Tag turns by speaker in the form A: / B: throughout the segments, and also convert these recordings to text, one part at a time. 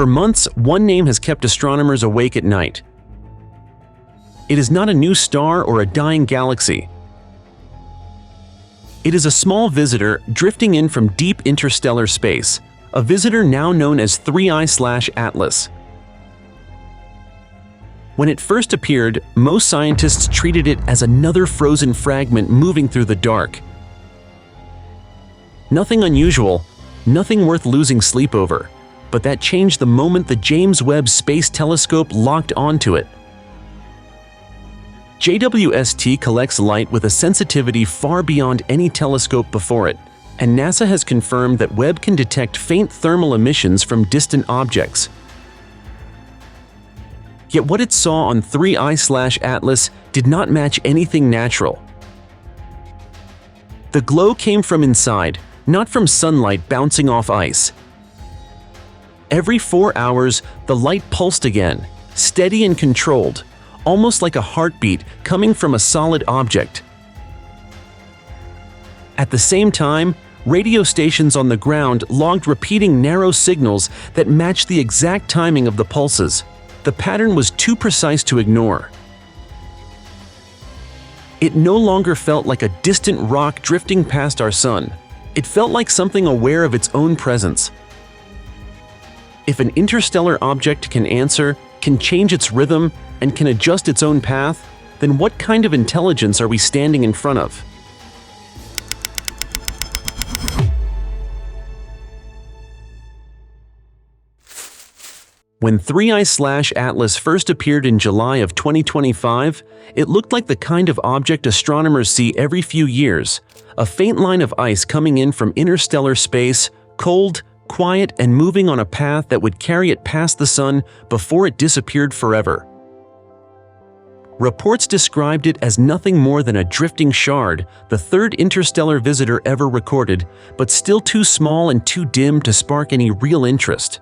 A: For months, one name has kept astronomers awake at night. It is not a new star or a dying galaxy. It is a small visitor drifting in from deep interstellar space, a visitor now known as 3I/Atlas. When it first appeared, most scientists treated it as another frozen fragment moving through the dark. Nothing unusual, nothing worth losing sleep over, but that changed the moment the James Webb Space Telescope locked onto it. JWST collects light with a sensitivity far beyond any telescope before it, and NASA has confirmed that Webb can detect faint thermal emissions from distant objects. Yet what it saw on 3I/Atlas did not match anything natural. The glow came from inside, not from sunlight bouncing off ice. Every 4 hours, the light pulsed again, steady and controlled, almost like a heartbeat coming from a solid object. At the same time, radio stations on the ground logged repeating narrow signals that matched the exact timing of the pulses. The pattern was too precise to ignore. It no longer felt like a distant rock drifting past our sun. It felt like something aware of its own presence. If an interstellar object can answer, can change its rhythm, and can adjust its own path, then what kind of intelligence are we standing in front of? When 3I/Atlas first appeared in July of 2025, it looked like the kind of object astronomers see every few years, a faint line of ice coming in from interstellar space, cold, quiet, and moving on a path that would carry it past the sun before it disappeared forever. Reports described it as nothing more than a drifting shard, the third interstellar visitor ever recorded, but still too small and too dim to spark any real interest.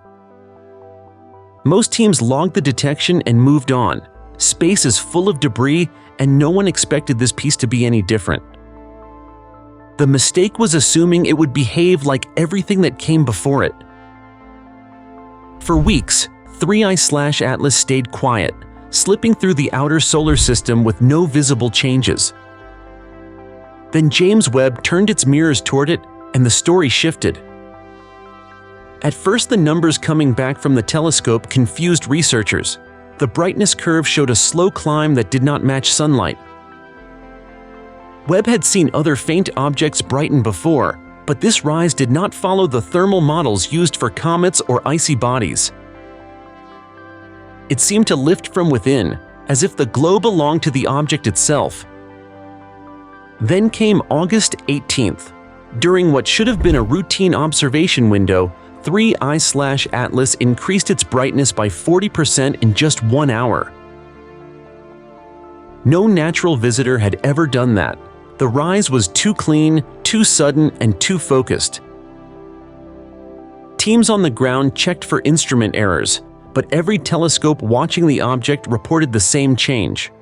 A: Most teams logged the detection and moved on. Space is full of debris, and no one expected this piece to be any different. The mistake was assuming it would behave like everything that came before it. For weeks, 3I/Atlas stayed quiet, slipping through the outer solar system with no visible changes. Then James Webb turned its mirrors toward it, and the story shifted. At first, the numbers coming back from the telescope confused researchers. The brightness curve showed a slow climb that did not match sunlight. Webb had seen other faint objects brighten before, but this rise did not follow the thermal models used for comets or icy bodies. It seemed to lift from within, as if the glow belonged to the object itself. Then came August 18th. During what should have been a routine observation window, 3I/Atlas increased its brightness by 40% in just 1 hour. No natural visitor had ever done that. The rise was too clean, too sudden, and too focused. Teams on the ground checked for instrument errors, but every telescope watching the object reported the same change.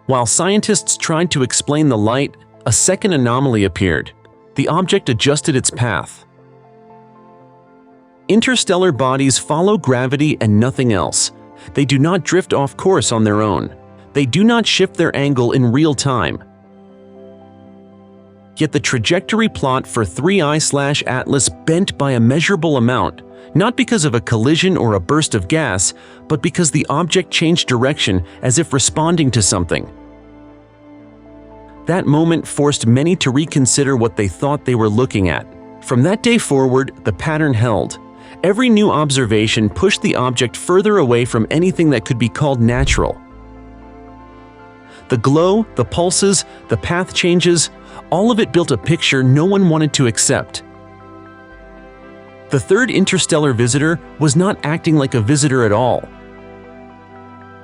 A: While scientists tried to explain the light, a second anomaly appeared. The object adjusted its path. Interstellar bodies follow gravity and nothing else. They do not drift off course on their own. They do not shift their angle in real time. Yet the trajectory plot for 3I/Atlas bent by a measurable amount, not because of a collision or a burst of gas, but because the object changed direction as if responding to something. That moment forced many to reconsider what they thought they were looking at. From that day forward, the pattern held. Every new observation pushed the object further away from anything that could be called natural. The glow, the pulses, the path changes, all of it built a picture no one wanted to accept. The third interstellar visitor was not acting like a visitor at all.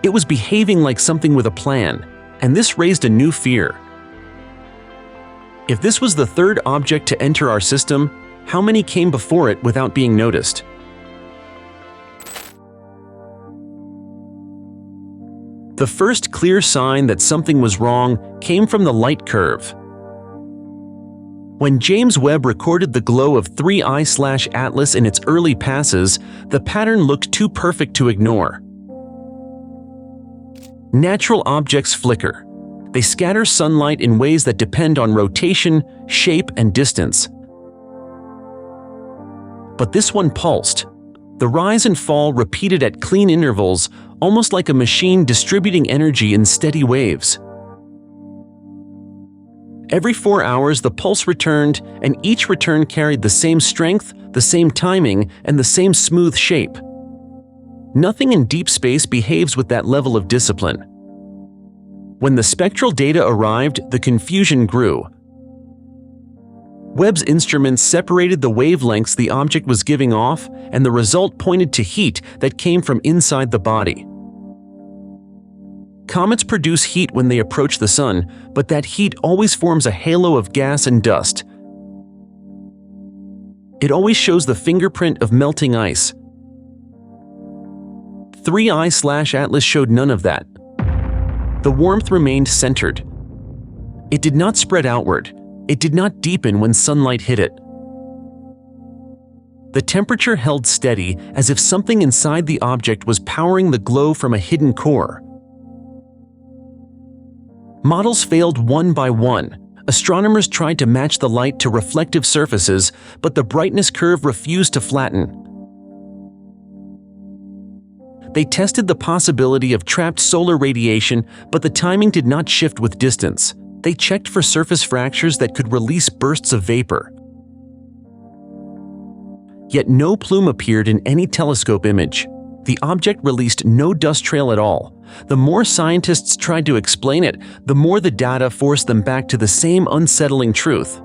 A: It was behaving like something with a plan, and this raised a new fear. If this was the third object to enter our system, how many came before it without being noticed? The first clear sign that something was wrong came from the light curve. When James Webb recorded the glow of 3I/Atlas in its early passes, the pattern looked too perfect to ignore. Natural objects flicker. They scatter sunlight in ways that depend on rotation, shape, and distance. But this one pulsed. The rise and fall repeated at clean intervals, almost like a machine distributing energy in steady waves. Every 4 hours, the pulse returned, and each return carried the same strength, the same timing, and the same smooth shape. Nothing in deep space behaves with that level of discipline. When the spectral data arrived, the confusion grew. Webb's instruments separated the wavelengths the object was giving off, and the result pointed to heat that came from inside the body. Comets produce heat when they approach the sun, but that heat always forms a halo of gas and dust. It always shows the fingerprint of melting ice. 3I/Atlas showed none of that. The warmth remained centered. It did not spread outward. It did not deepen when sunlight hit it. The temperature held steady, as if something inside the object was powering the glow from a hidden core. Models failed one by one. Astronomers tried to match the light to reflective surfaces, but the brightness curve refused to flatten. They tested the possibility of trapped solar radiation, but the timing did not shift with distance. They checked for surface fractures that could release bursts of vapor. Yet no plume appeared in any telescope image. The object released no dust trail at all. The more scientists tried to explain it, the more the data forced them back to the same unsettling truth.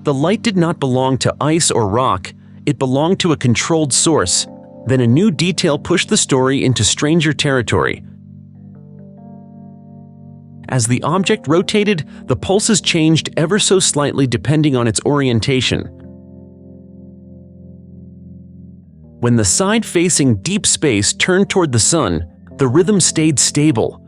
A: The light did not belong to ice or rock, it belonged to a controlled source. Then a new detail pushed the story into stranger territory. As the object rotated, the pulses changed ever so slightly depending on its orientation. When the side facing deep space turned toward the sun, the rhythm stayed stable.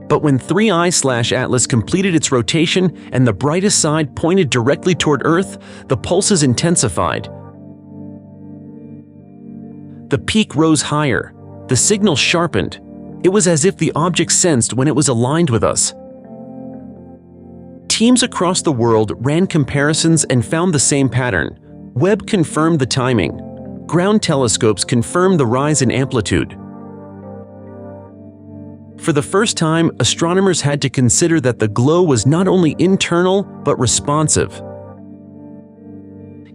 A: But when 3I/Atlas completed its rotation and the brightest side pointed directly toward Earth, the pulses intensified. The peak rose higher. The signal sharpened. It was as if the object sensed when it was aligned with us. Teams across the world ran comparisons and found the same pattern. Webb confirmed the timing. Ground telescopes confirmed the rise in amplitude. For the first time, astronomers had to consider that the glow was not only internal, but responsive.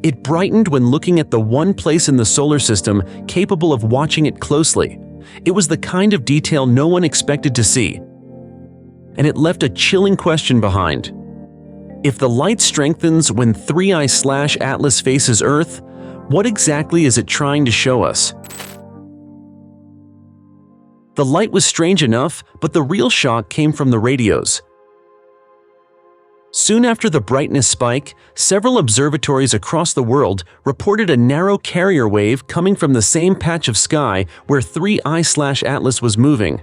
A: It brightened when looking at the one place in the solar system capable of watching it closely. It was the kind of detail no one expected to see. And it left a chilling question behind. If the light strengthens when 3I/Atlas faces Earth, what exactly is it trying to show us? The light was strange enough, but the real shock came from the radios. Soon after the brightness spike, several observatories across the world reported a narrow carrier wave coming from the same patch of sky where 3I/Atlas was moving.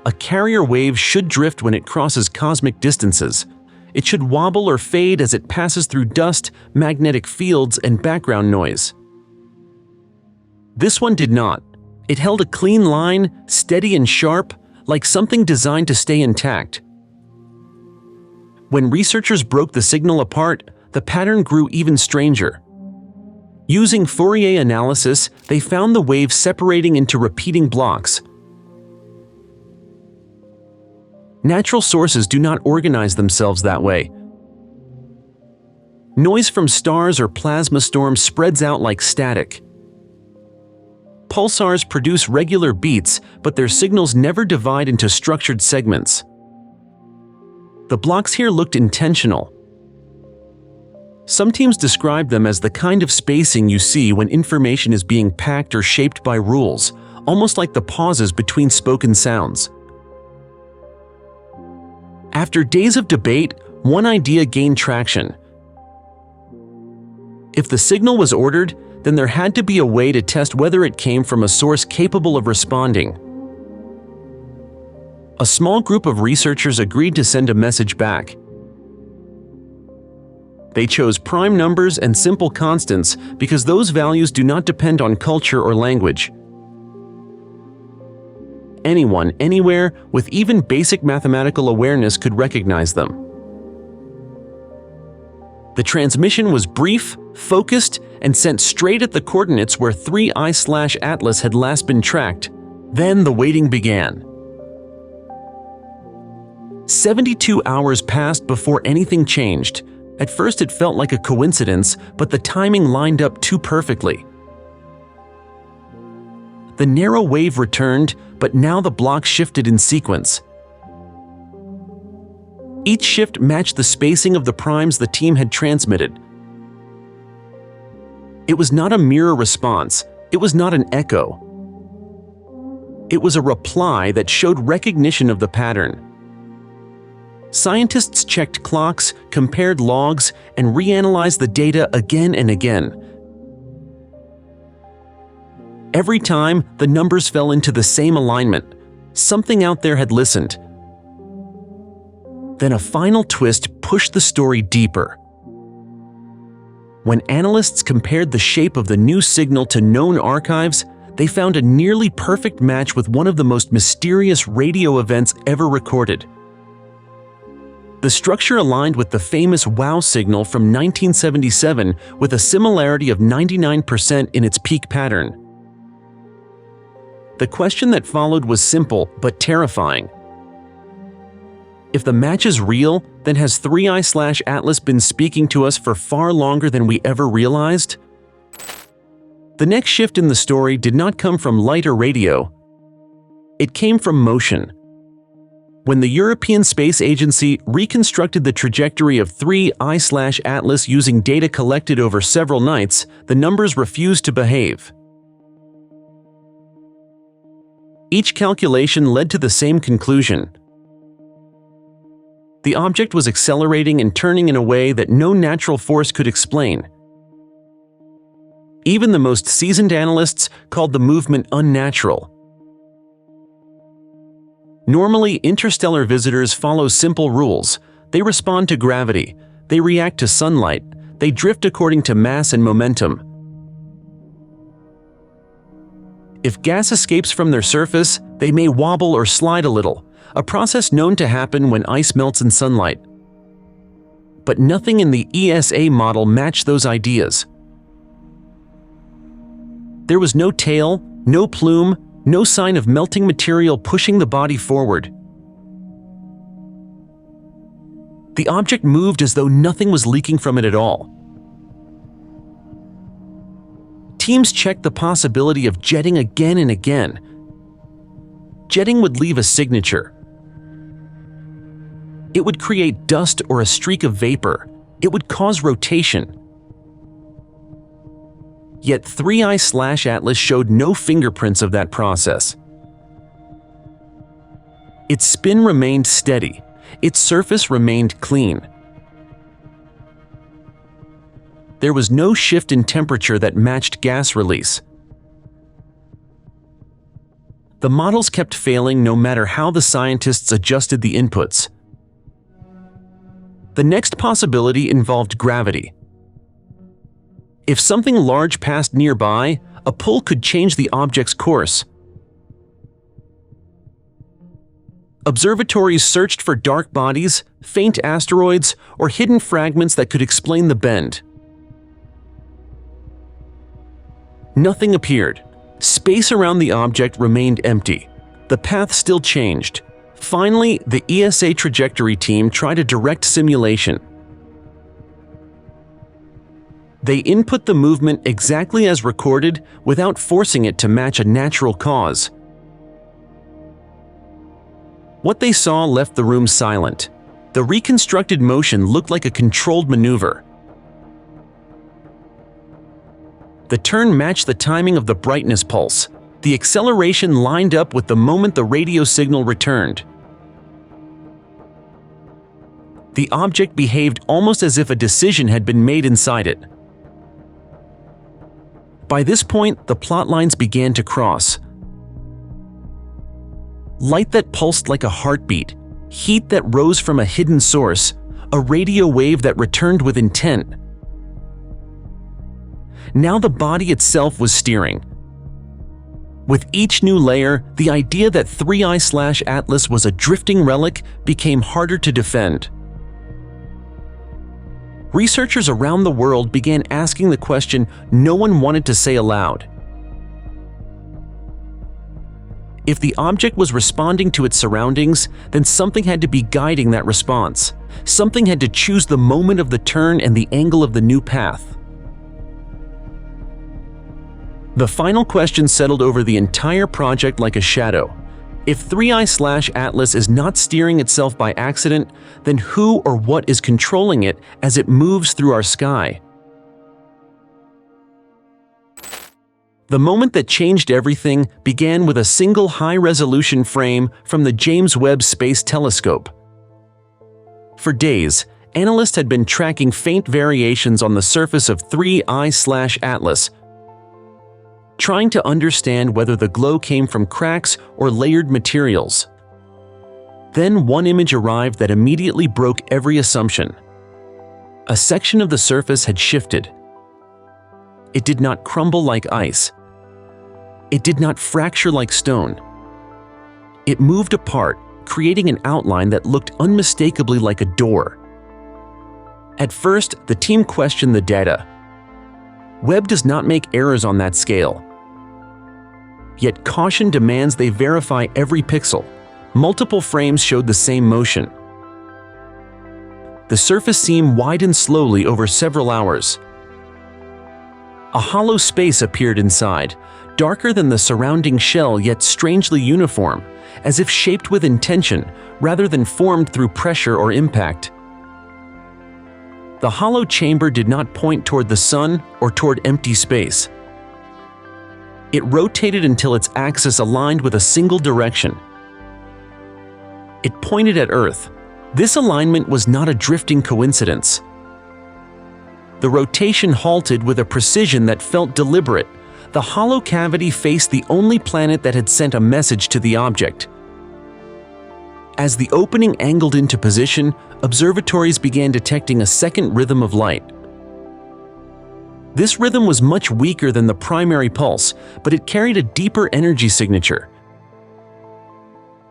A: A carrier wave should drift when it crosses cosmic distances. It should wobble or fade as it passes through dust, magnetic fields, and background noise. This one did not. It held a clean line, steady and sharp, like something designed to stay intact. When researchers broke the signal apart, the pattern grew even stranger. Using Fourier analysis, they found the wave separating into repeating blocks. Natural sources do not organize themselves that way. Noise from stars or plasma storms spreads out like static. Pulsars produce regular beats, but their signals never divide into structured segments. The blocks here looked intentional. Some teams describe them as the kind of spacing you see when information is being packed or shaped by rules, almost like the pauses between spoken sounds. After days of debate, one idea gained traction. If the signal was ordered, then there had to be a way to test whether it came from a source capable of responding. a small group of researchers agreed to send a message back. They chose prime numbers and simple constants because those values do not depend on culture or language. Anyone, anywhere, with even basic mathematical awareness could recognize them. The transmission was brief, focused, and sent straight at the coordinates where 3I/Atlas had last been tracked. Then the waiting began. 72 hours passed before anything changed. At first it felt like a coincidence, but the timing lined up too perfectly. The narrow wave returned, but now the blocks shifted in sequence. Each shift matched the spacing of the primes the team had transmitted. It was not a mirror response. It was not an echo. It was a reply that showed recognition of the pattern. Scientists checked clocks, compared logs, and reanalyzed the data again and again. Every time, the numbers fell into the same alignment. Something out there had listened. Then a final twist pushed the story deeper. When analysts compared the shape of the new signal to known archives, they found a nearly perfect match with one of the most mysterious radio events ever recorded. The structure aligned with the famous WOW signal from 1977 with a similarity of 99% in its peak pattern. The question that followed was simple but terrifying. If the match is real, then has 3I/Atlas been speaking to us for far longer than we ever realized? The next shift in the story did not come from light or radio. It came from motion. When the European Space Agency reconstructed the trajectory of 3I/Atlas using data collected over several nights, the numbers refused to behave. Each calculation led to the same conclusion. The object was accelerating and turning in a way that no natural force could explain. Even the most seasoned analysts called the movement unnatural. Normally, interstellar visitors follow simple rules. They respond to gravity. They react to sunlight. They drift according to mass and momentum. If gas escapes from their surface, they may wobble or slide a little, a process known to happen when ice melts in sunlight. But nothing in the ESA model matched those ideas. There was no tail, no plume, no sign of melting material pushing the body forward. The object moved as though nothing was leaking from it at all. Teams checked the possibility of jetting again and again. Jetting would leave a signature. It would create dust or a streak of vapor. It would cause rotation. Yet 3I/Atlas showed no fingerprints of that process. Its spin remained steady. Its surface remained clean. There was no shift in temperature that matched gas release. The models kept failing no matter how the scientists adjusted the inputs. The next possibility involved gravity. If something large passed nearby, a pull could change the object's course. Observatories searched for dark bodies, faint asteroids, or hidden fragments that could explain the bend. Nothing appeared. Space around the object remained empty. The path still changed. Finally, the ESA trajectory team tried a direct simulation. They input the movement exactly as recorded without forcing it to match a natural cause. What they saw left the room silent. The reconstructed motion looked like a controlled maneuver. The turn matched the timing of the brightness pulse. The acceleration lined up with the moment the radio signal returned. The object behaved almost as if a decision had been made inside it. By this point, the plot lines began to cross. light that pulsed like a heartbeat, heat that rose from a hidden source, a radio wave that returned with intent. Now the body itself was steering. With each new layer, the idea that 3I/Atlas was a drifting relic became harder to defend. Researchers around the world began asking the question no one wanted to say aloud. If the object was responding to its surroundings, then something had to be guiding that response. Something had to choose the moment of the turn and the angle of the new path. The final question settled over the entire project like a shadow. If 3I/Atlas is not steering itself by accident, then who or what is controlling it as it moves through our sky? The moment that changed everything began with a single high-resolution frame from the James Webb Space Telescope. For days, analysts had been tracking faint variations on the surface of 3I/Atlas, trying to understand whether the glow came from cracks or layered materials. Then one image arrived that immediately broke every assumption. A section of the surface had shifted. It did not crumble like ice. It did not fracture like stone. It moved apart, creating an outline that looked unmistakably like a door. At first, the team questioned the data. Webb does not make errors on that scale. Yet caution demands they verify every pixel. Multiple frames showed the same motion. The surface seam widened slowly over several hours. A hollow space appeared inside, darker than the surrounding shell yet strangely uniform, as if shaped with intention rather than formed through pressure or impact. The hollow chamber did not point toward the sun or toward empty space. It rotated until its axis aligned with a single direction. It pointed at Earth. This alignment was not a drifting coincidence. The rotation halted with a precision that felt deliberate. The hollow cavity faced the only planet that had sent a message to the object. As the opening angled into position, observatories began detecting a second rhythm of light. This rhythm was much weaker than the primary pulse, but it carried a deeper energy signature.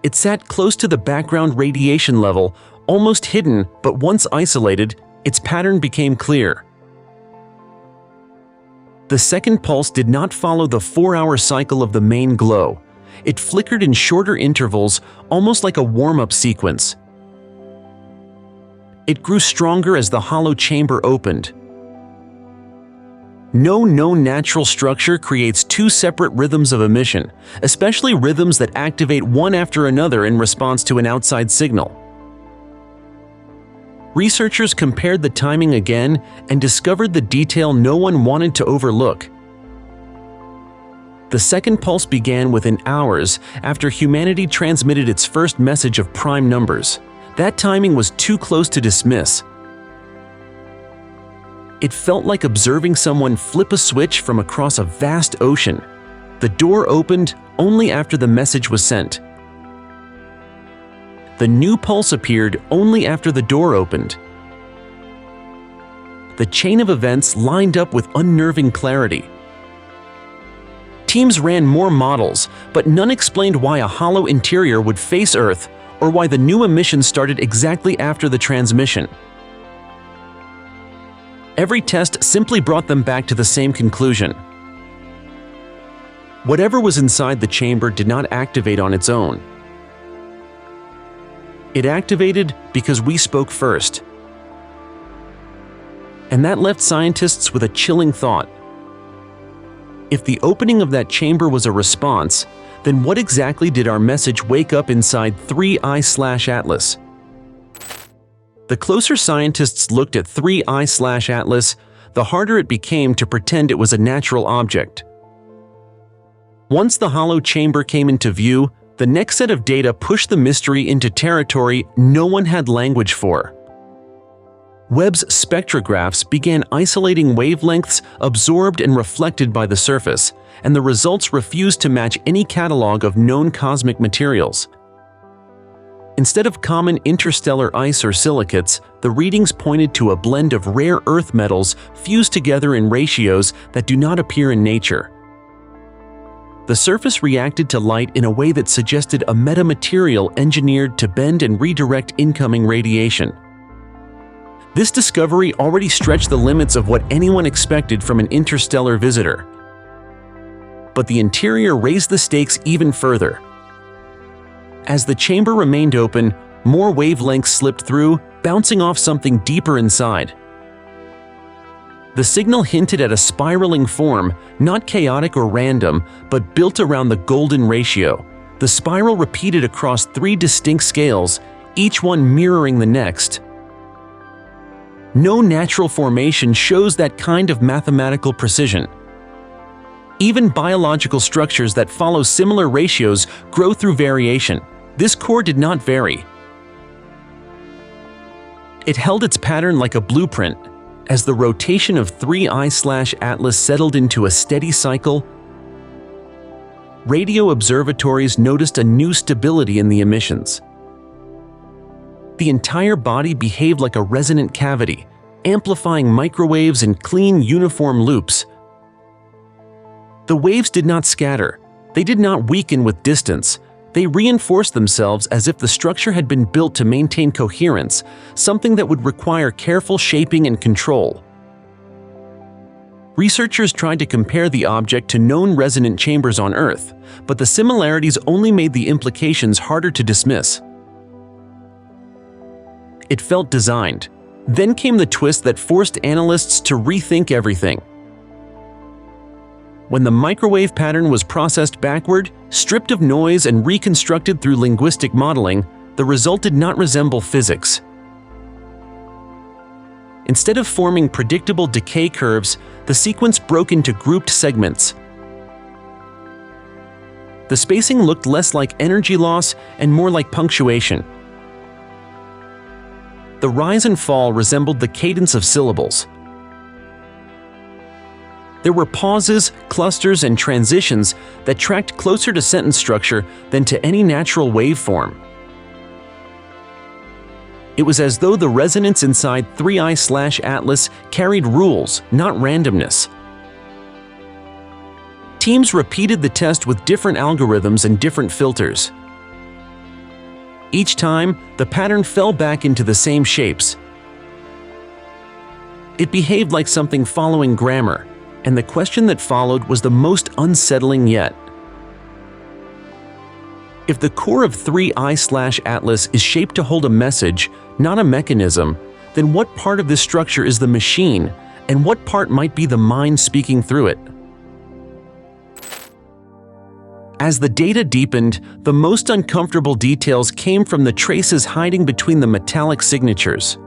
A: It sat close to the background radiation level, almost hidden, but once isolated, its pattern became clear. The second pulse did not follow the 4-hour cycle of the main glow. It flickered in shorter intervals, almost like a warm-up sequence. It grew stronger as the hollow chamber opened. No known natural structure creates two separate rhythms of emission, especially rhythms that activate one after another in response to an outside signal. Researchers compared the timing again and discovered the detail no one wanted to overlook. The second pulse began within hours after humanity transmitted its first message of prime numbers. That timing was too close to dismiss. It felt like observing someone flip a switch from across a vast ocean. The door opened only after the message was sent. The new pulse appeared only after the door opened. The chain of events lined up with unnerving clarity. Teams ran more models, but none explained why a hollow interior would face Earth or why the new emission started exactly after the transmission. Every test simply brought them back to the same conclusion. Whatever was inside the chamber did not activate on its own. It activated because we spoke first. And that left scientists with a chilling thought. If the opening of that chamber was a response, then what exactly did our message wake up inside 3I/Atlas? The closer scientists looked at 3I/Atlas, the harder it became to pretend it was a natural object. Once the hollow chamber came into view, the next set of data pushed the mystery into territory no one had language for. Webb's spectrographs began isolating wavelengths absorbed and reflected by the surface, and the results refused to match any catalog of known cosmic materials. Instead of common interstellar ice or silicates, the readings pointed to a blend of rare earth metals fused together in ratios that do not appear in nature. The surface reacted to light in a way that suggested a metamaterial engineered to bend and redirect incoming radiation. This discovery already stretched the limits of what anyone expected from an interstellar visitor. But the interior raised the stakes even further. As the chamber remained open, more wavelengths slipped through, bouncing off something deeper inside. The signal hinted at a spiraling form, not chaotic or random, but built around the golden ratio. The spiral repeated across 3 distinct scales, each one mirroring the next. No natural formation shows that kind of mathematical precision. Even biological structures that follow similar ratios grow through variation. This core did not vary. It held its pattern like a blueprint. As the rotation of 3I/Atlas settled into a steady cycle, radio observatories noticed a new stability in the emissions. The entire body behaved like a resonant cavity, amplifying microwaves in clean, uniform loops. The waves did not scatter. They did not weaken with distance. They reinforced themselves as if the structure had been built to maintain coherence, something that would require careful shaping and control. Researchers tried to compare the object to known resonant chambers on Earth, but the similarities only made the implications harder to dismiss. It felt designed. Then came the twist that forced analysts to rethink everything. When the microwave pattern was processed backward, stripped of noise and reconstructed through linguistic modeling, the result did not resemble physics. Instead of forming predictable decay curves, the sequence broke into grouped segments. The spacing looked less like energy loss and more like punctuation. The rise and fall resembled the cadence of syllables. There were pauses, clusters, and transitions that tracked closer to sentence structure than to any natural waveform. It was as though the resonance inside 3I/Atlas carried rules, not randomness. Teams repeated the test with different algorithms and different filters. Each time, the pattern fell back into the same shapes. It behaved like something following grammar, and the question that followed was the most unsettling yet. If the core of 3I/Atlas is shaped to hold a message, not a mechanism, then what part of this structure is the machine, and what part might be the mind speaking through it? As the data deepened, the most uncomfortable details came from the traces hiding between the metallic signatures.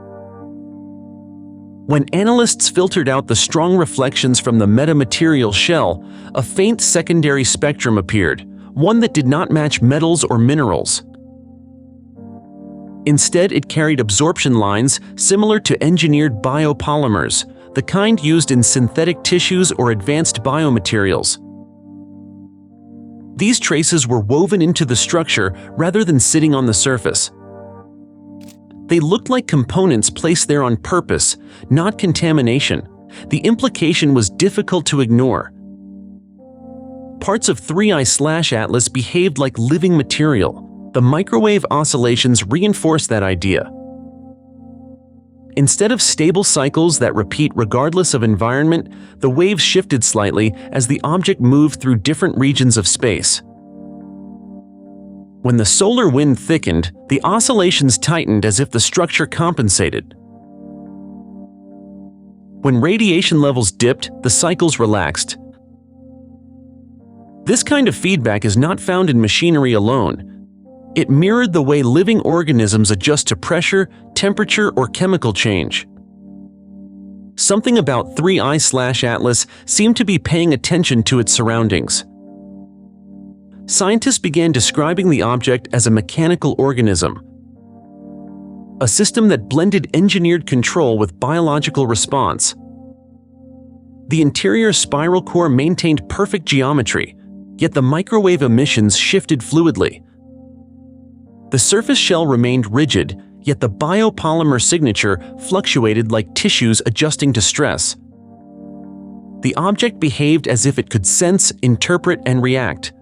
A: When analysts filtered out the strong reflections from the metamaterial shell, a faint secondary spectrum appeared, one that did not match metals or minerals. Instead, it carried absorption lines similar to engineered biopolymers, the kind used in synthetic tissues or advanced biomaterials. These traces were woven into the structure rather than sitting on the surface. They looked like components placed there on purpose, not contamination. The implication was difficult to ignore. Parts of 3I/Atlas behaved like living material. The microwave oscillations reinforced that idea. Instead of stable cycles that repeat regardless of environment, the waves shifted slightly as the object moved through different regions of space. When the solar wind thickened, the oscillations tightened as if the structure compensated. When radiation levels dipped, the cycles relaxed. This kind of feedback is not found in machinery alone. It mirrored the way living organisms adjust to pressure, temperature, or chemical change. Something about 3I/Atlas seemed to be paying attention to its surroundings. Scientists began describing the object as a mechanical organism, a system that blended engineered control with biological response. The interior spiral core maintained perfect geometry, yet the microwave emissions shifted fluidly. The surface shell remained rigid, yet the biopolymer signature fluctuated like tissues adjusting to stress. The object behaved as if it could sense, interpret, and react.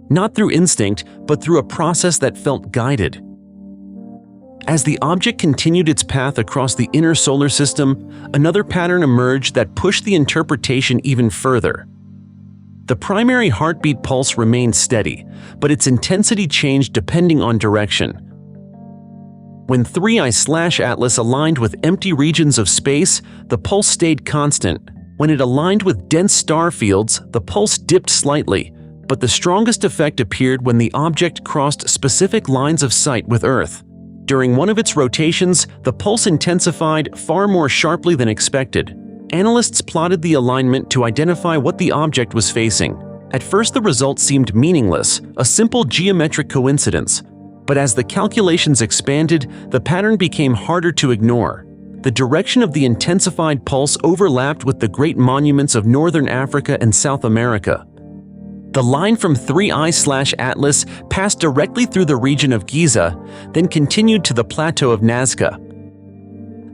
A: Not through instinct, but through a process that felt guided. As the object continued its path across the inner solar system, another pattern emerged that pushed the interpretation even further. The primary heartbeat pulse remained steady, but its intensity changed depending on direction. When 3I/Atlas aligned with empty regions of space, the pulse stayed constant. When it aligned with dense star fields, the pulse dipped slightly, but the strongest effect appeared when the object crossed specific lines of sight with Earth. During one of its rotations, the pulse intensified far more sharply than expected. Analysts plotted the alignment to identify what the object was facing. At first, the result seemed meaningless, a simple geometric coincidence. But as the calculations expanded, the pattern became harder to ignore. The direction of the intensified pulse overlapped with the great monuments of northern Africa and South America. The line from 3I/Atlas passed directly through the region of Giza, then continued to the plateau of Nazca.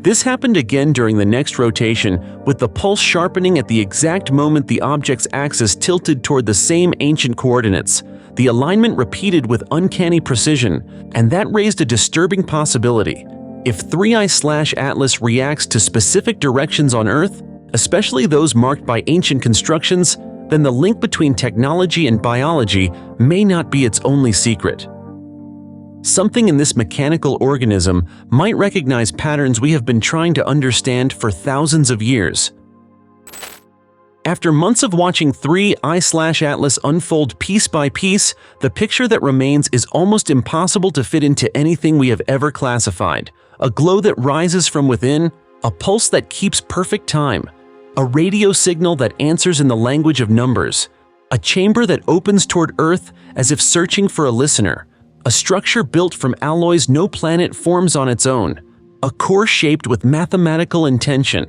A: This happened again during the next rotation, with the pulse sharpening at the exact moment the object's axis tilted toward the same ancient coordinates. The alignment repeated with uncanny precision, and that raised a disturbing possibility. If 3I/Atlas reacts to specific directions on Earth, especially those marked by ancient constructions, then the link between technology and biology may not be its only secret. Something in this mechanical organism might recognize patterns we have been trying to understand for thousands of years. After months of watching 3I/Atlas unfold piece by piece, the picture that remains is almost impossible to fit into anything we have ever classified. A glow that rises from within, a pulse that keeps perfect time, a radio signal that answers in the language of numbers, a chamber that opens toward Earth as if searching for a listener, a structure built from alloys no planet forms on its own, a core shaped with mathematical intention,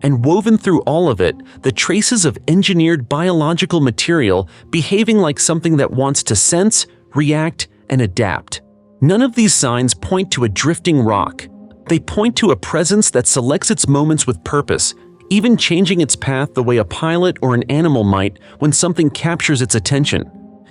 A: and woven through all of it, the traces of engineered biological material behaving like something that wants to sense, react, and adapt. None of these signs point to a drifting rock. They point to a presence that selects its moments with purpose, even changing its path the way a pilot or an animal might when something captures its attention.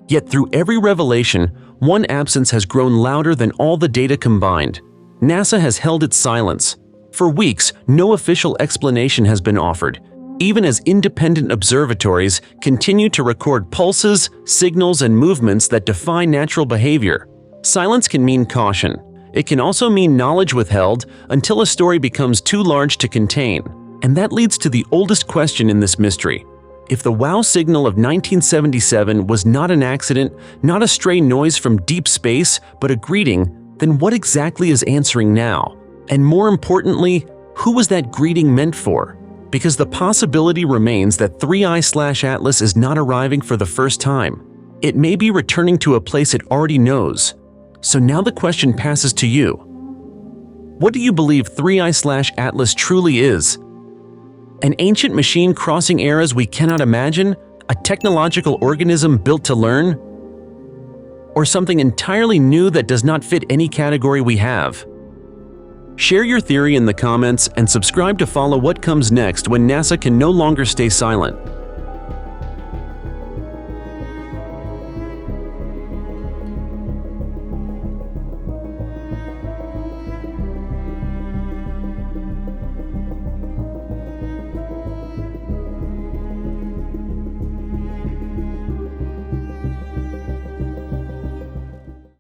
A: Yet through every revelation, one absence has grown louder than all the data combined. NASA has held its silence. For weeks, no official explanation has been offered, even as independent observatories continue to record pulses, signals, and movements that defy natural behavior. Silence can mean caution. It can also mean knowledge withheld until a story becomes too large to contain. And that leads to the oldest question in this mystery. If the WOW signal of 1977 was not an accident, not a stray noise from deep space, but a greeting, then what exactly is answering now? And more importantly, who was that greeting meant for? Because the possibility remains that 3I/Atlas is not arriving for the first time. It may be returning to a place it already knows. So now the question passes to you. What do you believe 3I/Atlas truly is? An ancient machine crossing eras we cannot imagine? A technological organism built to learn? Or something entirely new that does not fit any category we have? Share your theory in the comments and subscribe to follow what comes next when NASA can no longer stay silent.